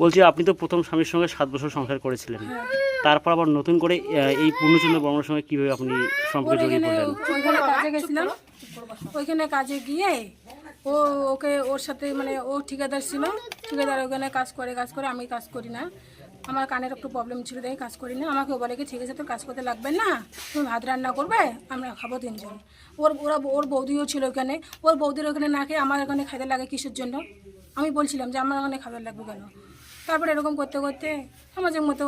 বলছি আপনি তো প্রথম স্বামীর সঙ্গে 7 বছর সংসার করেছিলেন, তারপর আবার নতুন করে এই পূর্ণচন্দ্র বর্মনের সঙ্গে কিভাবে আপনি সম্পর্কে জড়িয়ে পড়লেন? ওইখানে কাজে গেছিলাম, ওইখানে কাজে গিয়ে ওকে ওর সাথে মানে ও ঠিকাদার ছিল, ঠিকাদার ওখানে কাজ করে আমি কাজ করি না, আমার কানের একটু প্রবলেম ছিল তাই কাজ করি না। আমাকে বলে কি ঠিক আছে তোর কাজ করতে লাগবে না, তুমি ভাত রান্না করবে, আমরা খাবো 3 জন। ওর বৌদিও ছিল ওখানে, ওর বৌদির ওখানে না খেয়ে আমার ওখানে খাইতে লাগে কিসের জন্য? আমি বলছিলাম যে আমার ওখানে খাবার লাগবে কেন? তারপরে এরকম করতে করতে সমাজের মতো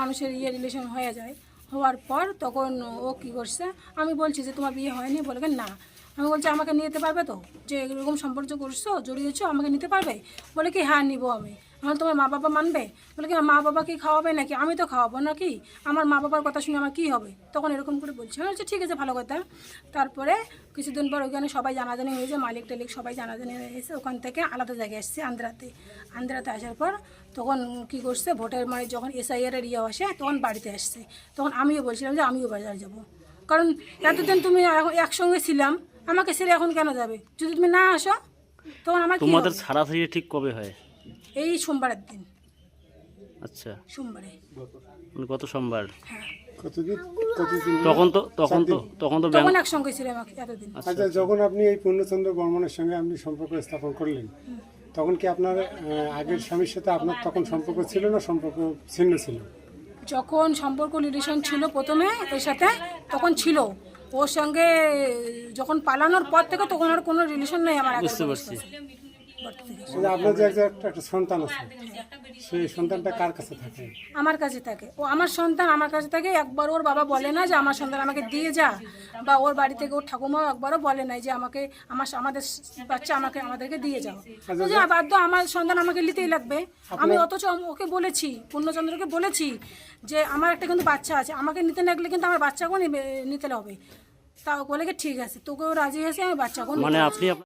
মানুষের রিলেশন হয়ে যায়। হওয়ার পর তখন ও কী করছে, আমি বলছি যে তোমার বিয়ে হয়নি, বলবেন না। আমি বলছি আমাকে নিতে পারবে তো, যে এরকম সম্পর্ক করছো জড়িয়েছো, আমাকে নিতে পারবে? বলে কি হ্যাঁ নিবো আমি। আমার তোমার মা বাবা মানবে? বলে কি মা বাবা কি খাওয়াবে নাকি? আমি তো খাওয়াবো নাকি? আমার মা বাবার কথা শুনে আমার কী হবে? তখন এরকম করে বলছি। আমি বলছি ঠিক আছে ভালো কথা। তারপরে কিছুদিন পর ওইখানে সবাই জানাজানি হয়েছে, মালিক টালিক সবাই জানাজানি হয়েছে। ওখান থেকে আলাদা জায়গায় এসছে আন্ধ্রাতে আসার পর তখন কী করছে, ভোটের মানে যখন SIR এর আসে তখন বাড়িতে আসছে। তখন আমিও বলছিলাম যে আমিও বাজার যাব, কারণ এতদিন তুমি একসঙ্গে ছিলাম, আমাকে ছেড়ে এখন কেন যাবে? যদি তুমি না আসো তখন আমার তোমাদের ছাড়াছাড়ি ঠিক কবে হয়? এই সোমবারের দিন। আচ্ছা, সোমবারে মানে গত সোমবার। হ্যাঁ, তখন তো তখন একসঙ্গে ছিলাম এতদিন। আচ্ছা, যখন আপনি এই পূর্ণচন্দ্র বর্মনের সঙ্গে আপনি সম্পর্ক স্থাপন করলেন, তখন কি আপনার আগের স্বামীর সাথে আপনার তখন সম্পর্ক ছিল না সম্পর্ক ছিন্ন ছিল? যখন সম্পর্ক রিলেশন ছিল প্রথমে এর সাথে, তখন ছিল। ওর সঙ্গে যখন পালানোর পর থেকে তখন আর কোনো রিলেশন নেই আমার। বুঝতে পারছি। আপনার যে একটা সন্তান আছে, সেই সন্তানটা কার কাছে থাকে? আমার কাছে থাকে। ও আমার সন্তান আমার কাছে থাকে। একবার ওর বাবা বলে না যে আমার সন্তান আমাকে দিয়ে যা, বা ওর বাড়ি থেকে ওর ঠাকুমাও একবারও বলে নাই যে আমাদের বাচ্চা আমাদেরকে দিয়ে যাও। যে বাধ্য আমার সন্তান আমাকে নিতেই লাগবে। আমি অথচ ওকে বলেছি, পূর্ণচন্দ্রকে বলেছি যে আমার একটা কিন্তু বাচ্চা আছে, আমাকে নিতে না গেলে কিন্তু আমার বাচ্চাকেও নিতে হবে। তা বলে কি ঠিক আছে, তোকেও রাজি হয়েছে, আমি বাচ্চাকেও মানে আপনি